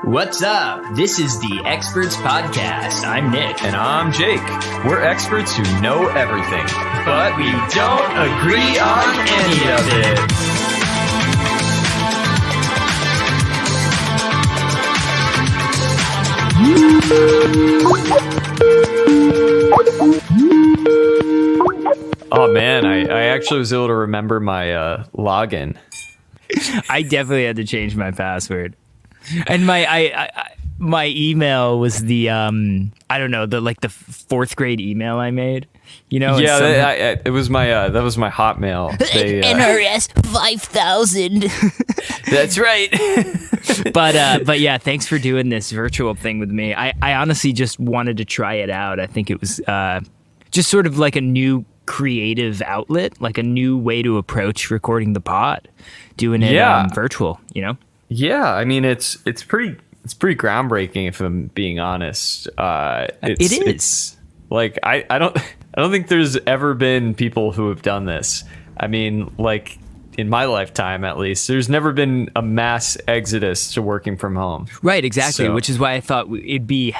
What's up? This is the Experts Podcast. I'm Nick. And I'm Jake. We're experts who know everything, but we don't agree on any of it. Oh man, I actually was able to remember my login. I definitely had to change my password. And my email was the I don't know, the fourth grade email I made. You know, yeah, it was my that was my Hotmail. NRS 5000. That's right. But yeah, thanks for doing this virtual thing with me. I honestly just wanted to try it out. I think it was just sort of like a new creative outlet, like a new way to approach recording the pod, doing it virtual. You know. Yeah, I mean it's pretty groundbreaking if I'm being honest. It is. It's like I don't think there's ever been people who have done this. I mean, like in my lifetime at least, there's never been a mass exodus to working from home. Right, exactly, which is why I thought it'd be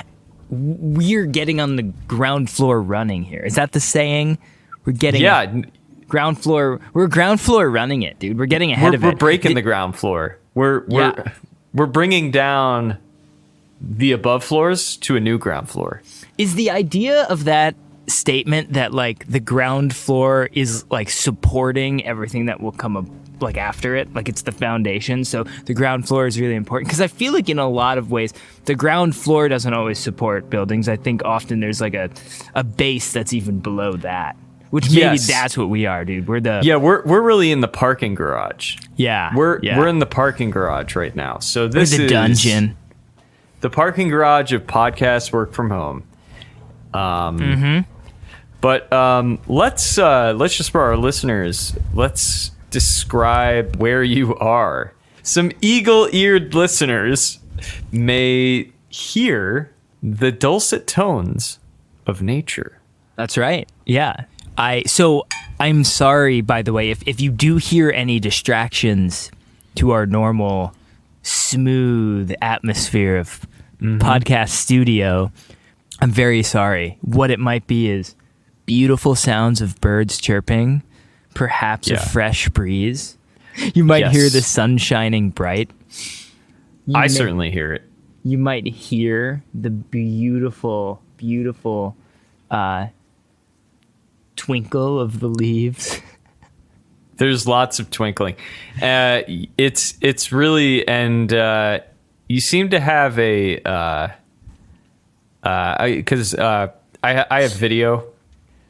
weird getting on the ground floor running here. Is that the saying? We're getting ground floor. We're ground floor running it, dude. We're getting ahead of it. We're breaking the ground floor. We're bringing down the above floors to a new ground floor. Is the idea of that statement that like the ground floor is like supporting everything that will come up like after it, like it's the foundation, so the ground floor is really important? Because I feel like in a lot of ways the ground floor doesn't always support buildings. I think often there's like a base that's even below that. Which maybe that's what we are, dude. We're really in the parking garage. Yeah, we're in the parking garage right now. So this is the dungeon, the parking garage of podcast work from home. But let's just for our listeners, let's describe where you are. Some eagle-eared listeners may hear the dulcet tones of nature. That's right. Yeah. I'm sorry, by the way, if you do hear any distractions to our normal smooth atmosphere of podcast studio. I'm very sorry. What it might be is beautiful sounds of birds chirping, perhaps a fresh breeze. You might hear the sun shining bright. I certainly hear it. You might hear the beautiful, beautiful twinkle of the leaves. There's lots of twinkling. It's really, and you seem to have because I have video,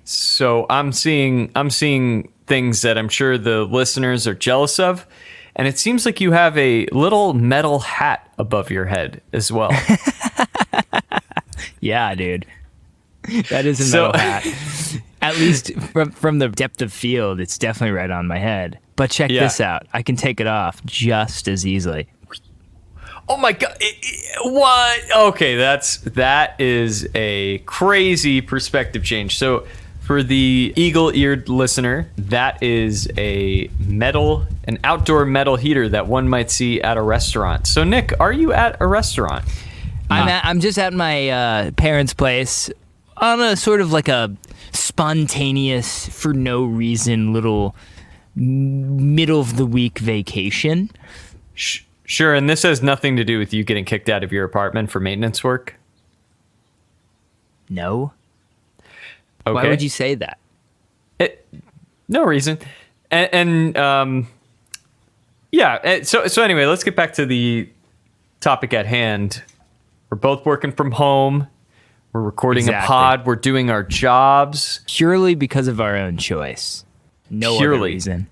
so I'm seeing things that I'm sure the listeners are jealous of, and it seems like you have a little metal hat above your head as well. Yeah, dude. That is a metal hat. At least from the depth of field, it's definitely right on my head. But check this out. I can take it off just as easily. Oh my God. What? Okay, that is a crazy perspective change. So for the eagle-eared listener, that is an outdoor metal heater that one might see at a restaurant. So Nick, are you at a restaurant? I'm just at my parents' place on a sort of like a spontaneous, for no reason, little middle of the week vacation. Sure, and this has nothing to do with you getting kicked out of your apartment for maintenance work? No. Okay. Why would you say that? No reason. And so anyway, let's get back to the topic at hand. We're both working from home. We're recording a pod. We're doing our jobs. Purely because of our own choice. No other reason.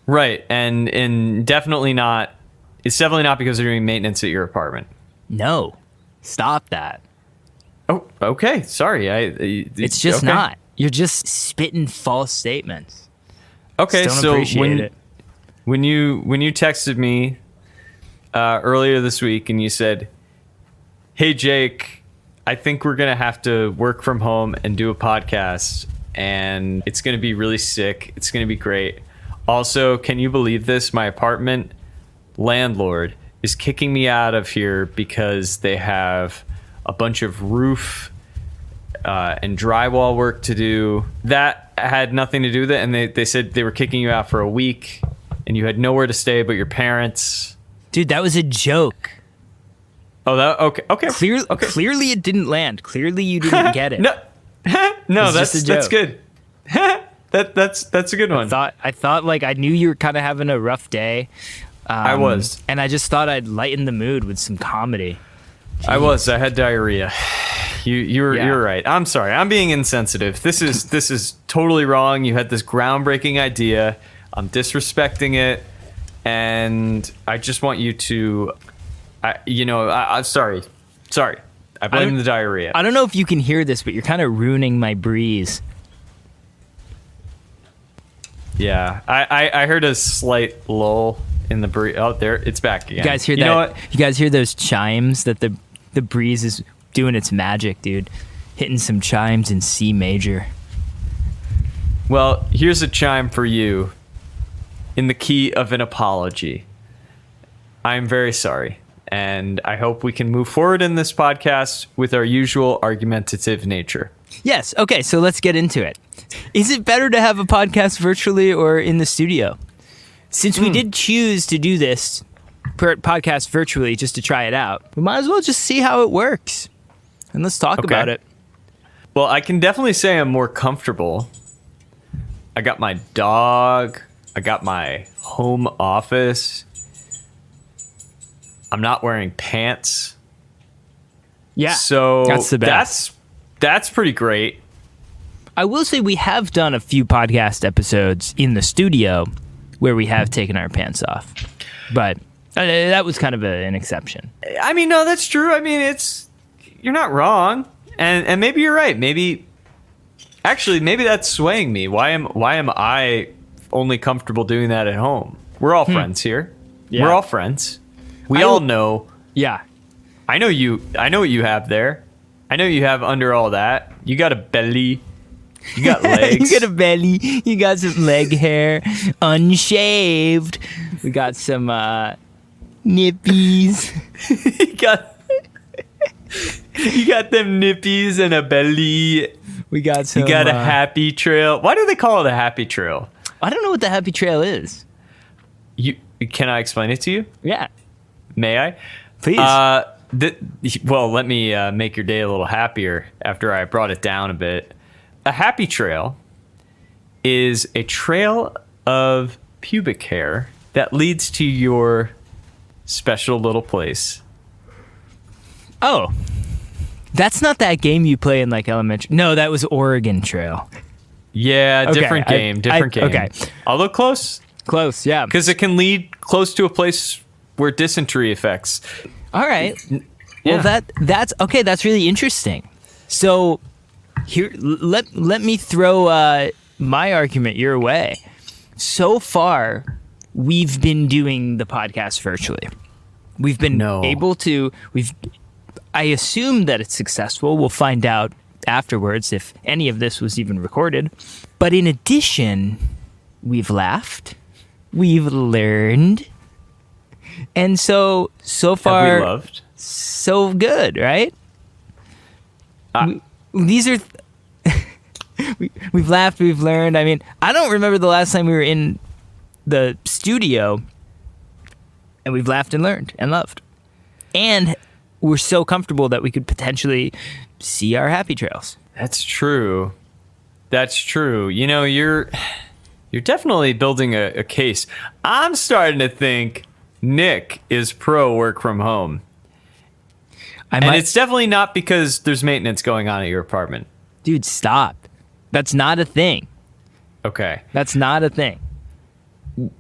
Right. And definitely not. It's definitely not because you're doing maintenance at your apartment. No. Stop that. Oh, okay. Sorry. It's just not. You're just spitting false statements. Okay. Just don't appreciate it. When you texted me earlier this week and you said, "Hey, Jake, I think we're going to have to work from home and do a podcast, and it's going to be really sick. It's going to be great. Also, can you believe this? My apartment landlord is kicking me out of here because they have a bunch of roof and drywall work to do. That had nothing to do with it, and they said they were kicking you out for a week, and you had nowhere to stay but your parents. Dude, that was a joke. Oh, that okay. Clearly it didn't land. Clearly you didn't get it. No, It's just a joke. that's good. That's a good one. I thought like I knew you were kind of having a rough day. I was, and I just thought I'd lighten the mood with some comedy. I had diarrhea. You're right. I'm sorry. I'm being insensitive. This is totally wrong. You had this groundbreaking idea. I'm disrespecting it, and I just want you to. I'm sorry. Sorry. I blame the diarrhea. I don't know if you can hear this, but you're kind of ruining my breeze. Yeah, I heard a slight lull in the breeze. Oh, there, it's back again. You guys hear that? Know what? You guys hear those chimes? That the breeze is doing its magic, dude. Hitting some chimes in C major. Well, here's a chime for you in the key of an apology. I'm very sorry, and I hope we can move forward in this podcast with our usual argumentative nature. Yes. Okay, so let's get into it. Is it better to have a podcast virtually or in the studio? Since we did choose to do this podcast virtually just to try it out, we might as well just see how it works. And let's talk about it. Well, I can definitely say I'm more comfortable. I got my dog. I got my home office. I'm not wearing pants. Yeah. So that's the best. That's pretty great. I will say we have done a few podcast episodes in the studio where we have taken our pants off. But that was kind of an exception. I mean, no, that's true. I mean, you're not wrong. And maybe you're right. Maybe that's swaying me. Why am I only comfortable doing that at home? We're all friends here. Yeah. We're all friends. We all know. Yeah. I know what you have there. I know you have under all that. You got a belly. You got legs. You got a belly. You got some leg hair. Unshaved. We got some nippies. You got them nippies and a belly. We got some. You got a happy trail. Why do they call it a happy trail? I don't know what the happy trail is. Can I explain it to you? Yeah. May I? Please. Well, let me make your day a little happier after I brought it down a bit. A happy trail is a trail of pubic hair that leads to your special little place. Oh. That's not that game you play in like elementary. No, that was Oregon Trail. Yeah, Okay, different game. Okay. I'll look close. Close, yeah. Because it can lead close to a place where dysentery affects. All right. Yeah. Well, that's okay. That's really interesting. So here, let me throw my argument your way. So far, we've been doing the podcast virtually. We've been able to. I assume that it's successful. We'll find out afterwards if any of this was even recorded. But in addition, we've laughed, we've learned, and so far, have we loved? So good, right? These are we've laughed, we've learned. I mean, I don't remember the last time we were in the studio, and we've laughed and learned and loved, and we're so comfortable that we could potentially see our happy trails. That's true. That's true. You know, you're definitely building a case. I'm starting to think Nick is pro work from home. And it's definitely not because there's maintenance going on at your apartment. Dude, stop. That's not a thing. Okay. That's not a thing.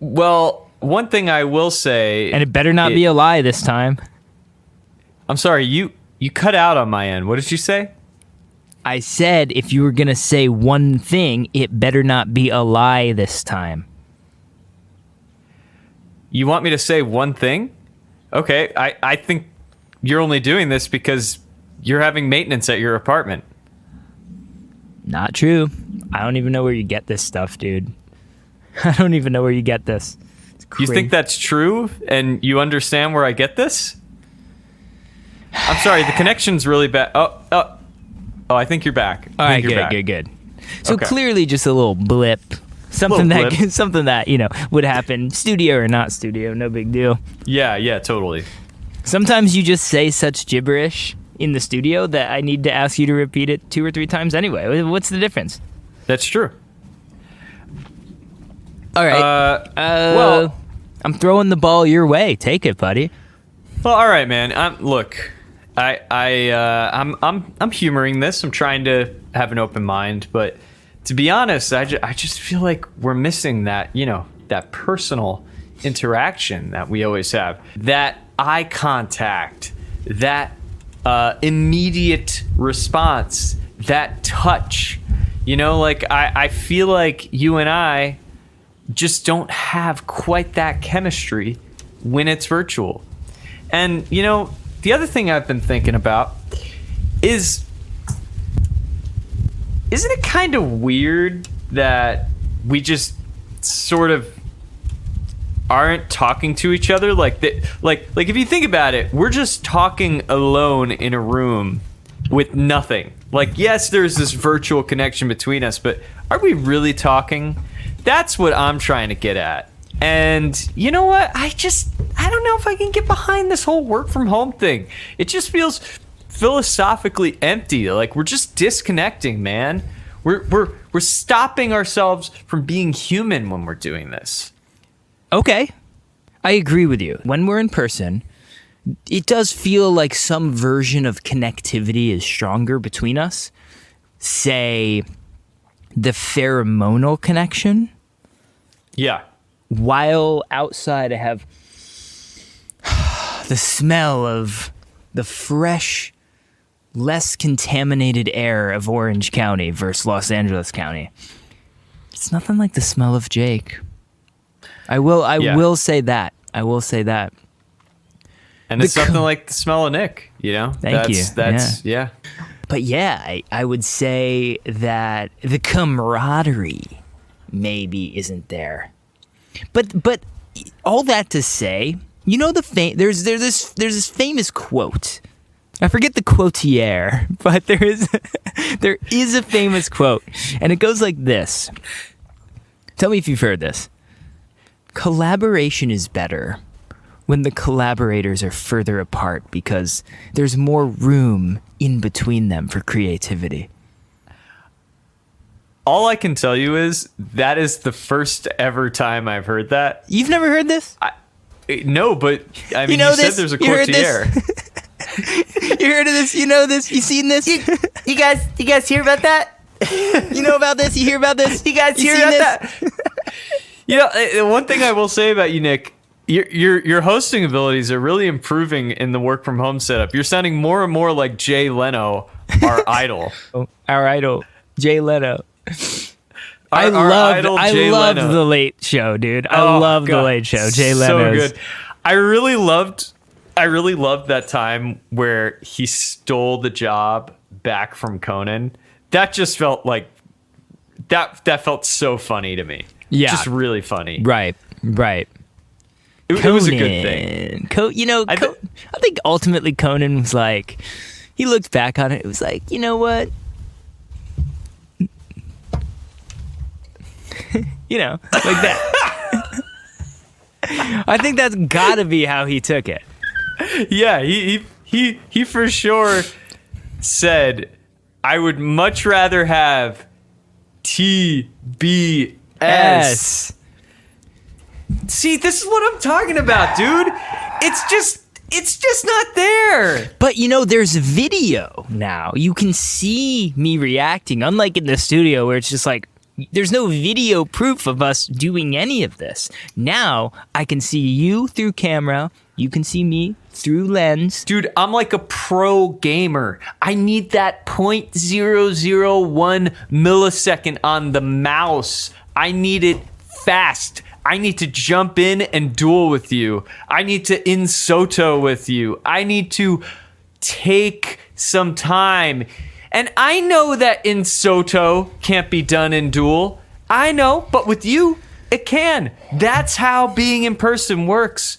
Well, one thing I will say... And it better not be a lie this time. I'm sorry, you cut out on my end. What did you say? I said if you were going to say one thing, it better not be a lie this time. You want me to say one thing? Okay, I think you're only doing this because you're having maintenance at your apartment. Not true. I don't even know where you get this stuff, dude. I don't even know where you get this. You think that's true, and you understand where I get this? I'm sorry, the connection's really bad. Oh, I think you're back. All right, good. So Okay. clearly, just a little blip, something Little that blip. something that would happen, studio or not studio, no big deal. Yeah, totally. Sometimes you just say such gibberish in the studio that I need to ask you to repeat it 2 or 3 times anyway. What's the difference? That's true. All right. Well, I'm throwing the ball your way. Take it, buddy. Well, all right, man. I'm humoring this. I'm trying to have an open mind, but to be honest, I just feel like we're missing that, that personal interaction that we always have, that eye contact, that immediate response, that touch. I feel like you and I just don't have quite that chemistry when it's virtual. And, the other thing I've been thinking about is, isn't it kind of weird that we just sort of aren't talking to each other? Like if you think about it, we're just talking alone in a room with nothing. Like, yes, there's this virtual connection between us, but are we really talking? That's what I'm trying to get at. And you know what? I don't know if I can get behind this whole work from home thing. It just feels philosophically empty. Like, we're just disconnecting, man. We're stopping ourselves from being human when we're doing this. Okay. I agree with you. When we're in person, it does feel like some version of connectivity is stronger between us. Say, the pheromonal connection. Yeah. While outside, I have the smell of the fresh, less contaminated air of Orange County versus Los Angeles County. It's nothing like the smell of Jake. I will say that. And it's something like the smell of Nick, Thank you. Yeah. But yeah, I would say that the camaraderie maybe isn't there. But all that to say, there's this famous quote. I forget the quotier, but there is a famous quote, and it goes like this. Tell me if you've heard this. Collaboration is better when the collaborators are further apart because there's more room in between them for creativity. All I can tell you is that is the first ever time I've heard that. You've never heard this? No, but I mean, you said there's a courtier. You heard of this? You know this? You seen this? You guys hear about that? You know about this? You hear about this? You guys hear about that? One thing I will say about you, Nick, your hosting abilities are really improving in the work from home setup. You're sounding more and more like Jay Leno, our idol. Our idol, Jay Leno. Our I love The Late Show, dude. I love The Late Show. Jay Leno. So good. I really loved that time where he stole the job back from Conan. That just felt like that felt so funny to me. Yeah. Just really funny. Right. It was a good thing. I think ultimately Conan was like, he looked back on it. It was like, you know what? Like that. I think that's gotta be how he took it. Yeah, he for sure said, I would much rather have TBS. See, this is what I'm talking about, dude. It's just not there. But there's video now. You can see me reacting, unlike in the studio where it's just like, there's no video proof of us doing any of this. Now I can see you through camera. You can see me through lens. Dude, I'm like a pro gamer. I need that 0.001 millisecond on the mouse. I need it fast. I need to jump in and duel with you. I need to in Soto with you. I need to take some time. And I know that in Soto can't be done in duel. I know, but with you, It can. That's how being in person works.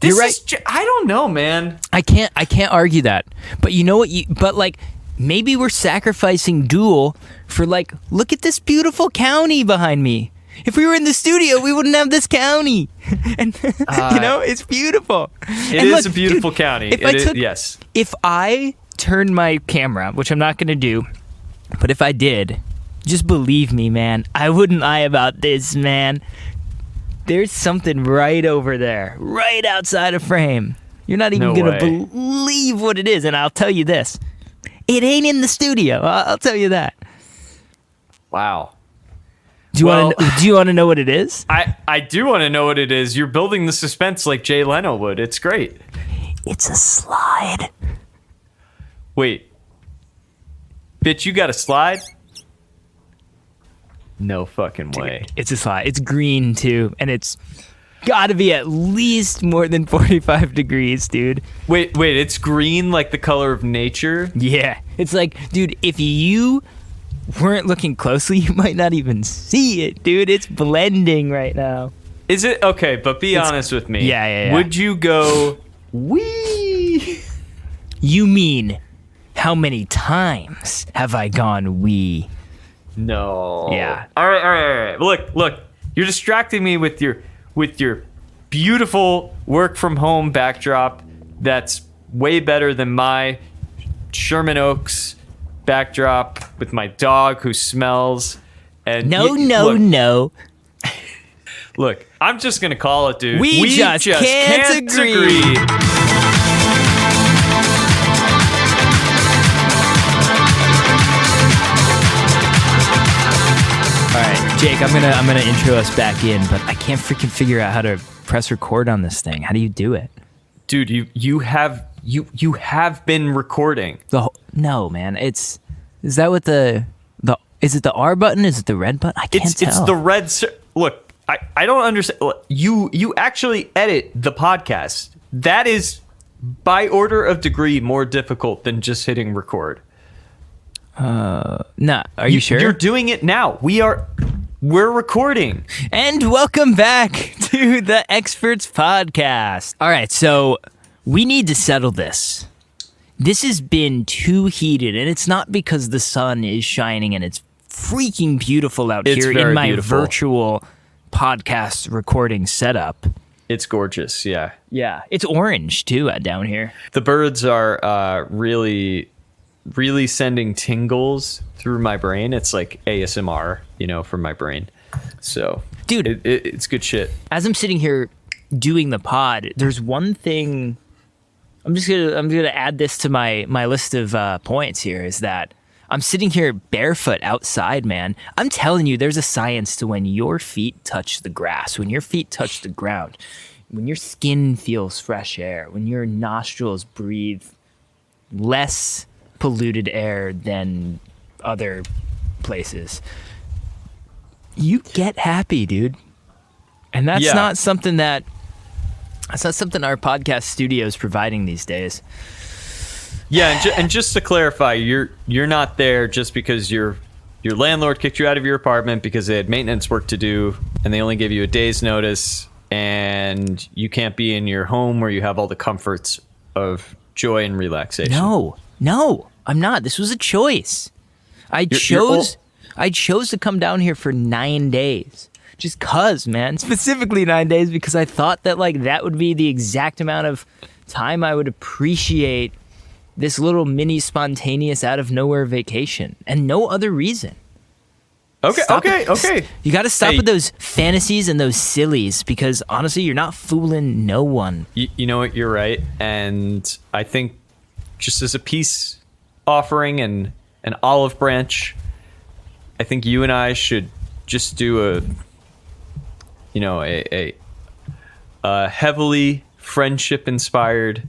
You're right. I don't know, man. I can't argue that. But you know what? But like, maybe we're sacrificing Duel for like, look at this beautiful county behind me. If we were in the studio, we wouldn't have this county. And it's beautiful. It is a beautiful county. Yes. If I turned my camera, which I'm not going to do, but if I did, just believe me, man, I wouldn't lie about this, man. There's something right over there, right outside of frame. You're not even going to believe what it is. And I'll tell you this. It ain't in the studio. I'll tell you that. Wow. Do you want to know what it is? I do want to know what it is. You're building the suspense like Jay Leno would. It's great. It's a slide. Wait. Bitch, you got a slide? No fucking way. It's a slide. It's green too, and it's got to be at least more than 45 degrees, dude. Wait, it's green like the color of nature? Yeah. It's like, dude, if you weren't looking closely, you might not even see it, dude. It's blending right now. Is it? Okay, but be honest with me. Yeah. Would you go, wee? You mean, how many times have I gone wee? No. Yeah. All right. Look. You're distracting me with your beautiful work from home backdrop. That's way better than my Sherman Oaks backdrop with my dog who smells. And No. Look, I'm just gonna call it, dude. We just can't agree. All right, Jake, I'm gonna intro us back in, but I can't freaking figure out how to press record on this thing. How do you do it? Dude, you have been recording. No, man. Is that what is it the R button? Is it the red button? I can't tell. It's the red. Look, I don't understand. You actually edit the podcast. That is by order of degree more difficult than just hitting record. Nah, are you sure? You're doing it now. We're recording. And welcome back to the Experts Podcast. All right, so we need to settle this. This has been too heated, and it's not because the sun is shining and it's freaking beautiful out here in my virtual podcast recording setup. It's gorgeous, yeah. Yeah, it's orange too down here. The birds are really sending tingles through my brain. It's like ASMR, from my brain. So, dude, it's good shit. As I'm sitting here doing the pod, there's one thing. I'm gonna add this to my list of points here. Is that I'm sitting here barefoot outside, man. I'm telling you, there's a science to when your feet touch the grass, when your feet touch the ground, when your skin feels fresh air, when your nostrils breathe less polluted air than other places. You get happy, dude. And that's not something our podcast studio is providing these days. Yeah, and just to clarify, you're not there just because your landlord kicked you out of your apartment because they had maintenance work to do and they only gave you a day's notice and you can't be in your home where you have all the comforts of joy and relaxation. No, I'm not. This was a choice. I chose to come down here for 9 days. Just cause, man. Specifically 9 days because I thought that that would be the exact amount of time I would appreciate this little mini spontaneous out of nowhere vacation and no other reason. Okay. You got to stop with those fantasies and those sillies because honestly, you're not fooling no one. You know what? You're right. And I think just as a peace offering and an olive branch, I think you and I should just do a heavily friendship inspired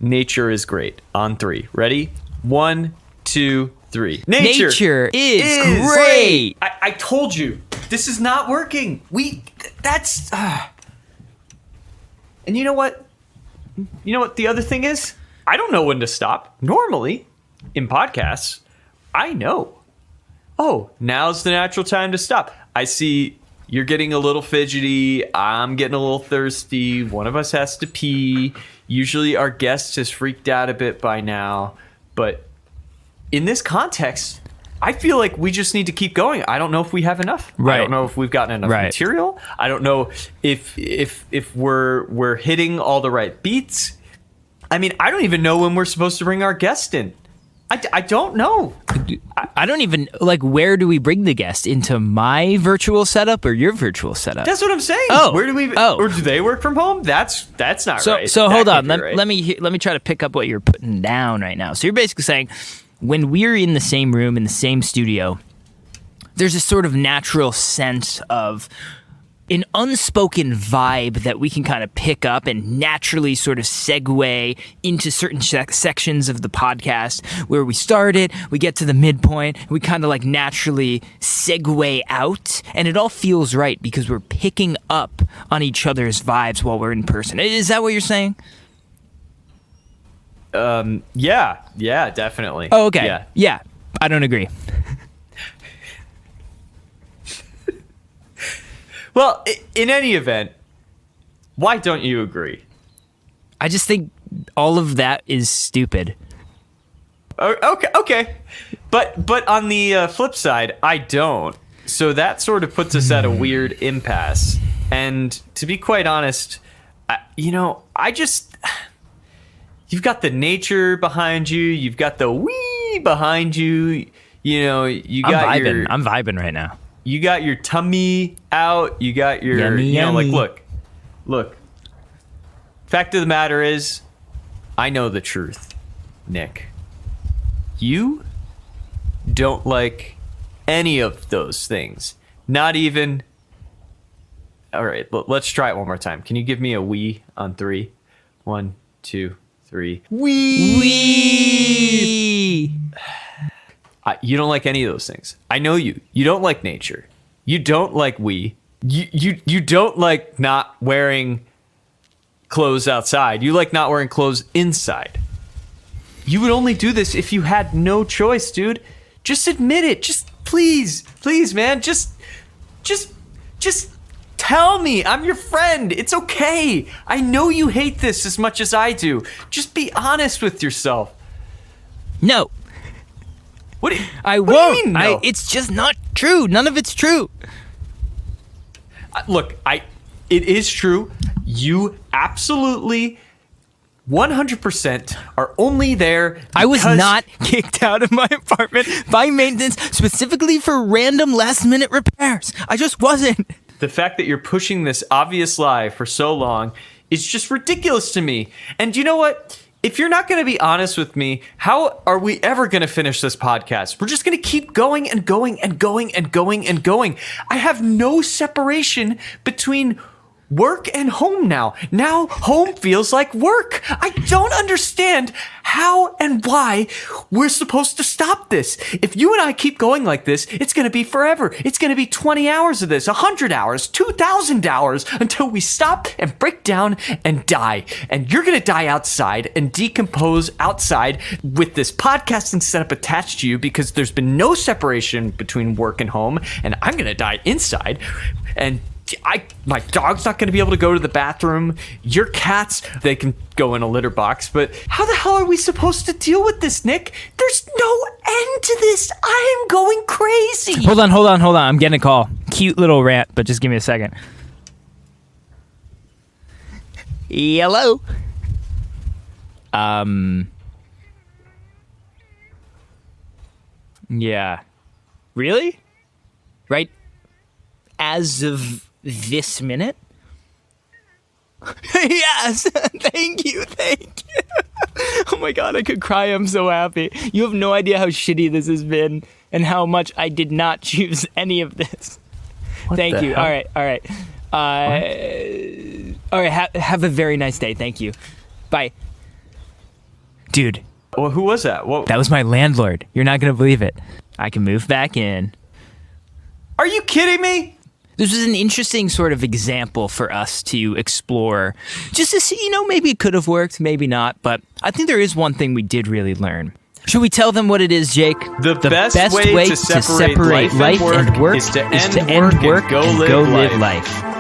nature is great on 3. Ready? 1, 2, 3. Nature is great. I told you this is not working. And you know what? The other thing is, I don't know when to stop. Normally, in podcasts, I know. Oh, now's the natural time to stop. I see you're getting a little fidgety. I'm getting a little thirsty. One of us has to pee. Usually our guest has freaked out a bit by now. But in this context, I feel like we just need to keep going. I don't know if we have enough. Right. I don't know if we've gotten enough material. I don't know if we're hitting all the right beats. I mean, I don't even know when we're supposed to bring our guest in. I don't know. I don't even, like, where do we bring the guest? Into my virtual setup or your virtual setup? That's what I'm saying. Oh. Where do we? Oh. Or do they work from home? That's not right. So That hold can't on. be right. Let me try to pick up what you're putting down right now. So you're basically saying when we're in the same room, in the same studio, there's a sort of natural sense of an unspoken vibe that we can kind of pick up and naturally sort of segue into certain sections of the podcast where we start it, we get to the midpoint, we kind of like naturally segue out, and it all feels right because we're picking up on each other's vibes while we're in person. Is that what you're saying? Yeah, definitely. Oh, okay. Yeah, I don't agree. Well, in any event, why don't you agree? I just think all of that is stupid. Okay. But on the flip side, I don't. So that sort of puts us at a weird impasse. And to be quite honest, I just... You've got the nature behind you. You've got the wee behind you. You know, I'm vibing right now. You got your tummy out. You got your, yummy. like, look. Fact of the matter is, I know the truth, Nick. You don't like any of those things. Not even. All right, let's try it one more time. Can you give me a wee on 3? 1, 2, 3. Wee! You don't like any of those things. I know you. You don't like nature. You don't like You don't like not wearing clothes outside. You like not wearing clothes inside. You would only do this if you had no choice, dude. Just admit it. Just please, man. Just tell me. I'm your friend. It's okay. I know you hate this as much as I do. Just be honest with yourself. No. I won't. Do you mean, no? It's just not true. None of it's true. Look, it is true. You absolutely 100% are only there I was because- not kicked out of my apartment by maintenance specifically for random last minute repairs. I just wasn't. The fact that you're pushing this obvious lie for so long is just ridiculous to me. And you know what? If you're not going to be honest with me, how are we ever going to finish this podcast? We're just going to keep going and going and going and going and going. I have no separation between work and home now. Now home feels like work. I don't understand how and why we're supposed to stop this. If you and I keep going like this, it's going to be forever. It's going to be 20 hours of this, 100 hours, 2,000 hours until we stop and break down and die. And you're going to die outside and decompose outside with this podcasting setup attached to you because there's been no separation between work and home. And I'm going to die inside. And my dog's not going to be able to go to the bathroom. Your cats, they can go in a litter box. But how the hell are we supposed to deal with this, Nick? There's no end to this. I am going crazy. Hold on. I'm getting a call. Cute little rant, but just give me a second. Hello? Yeah. Really? Right? As of this minute? Yes! Thank you. Oh my god, I could cry. I'm so happy. You have no idea how shitty this has been and how much I did not choose any of this. Thank you. hell? All right. All right, have a very nice day. Thank you. Bye. Dude, Well, who was that? What? that was my landlord. You're not going to believe it. I can move back in. Are you kidding me? This was an interesting sort of example for us to explore, just to see, maybe it could have worked, maybe not, but I think there is one thing we did really learn. Should we tell them what it is, Jake? The best way to separate life and work is to end work and go live life.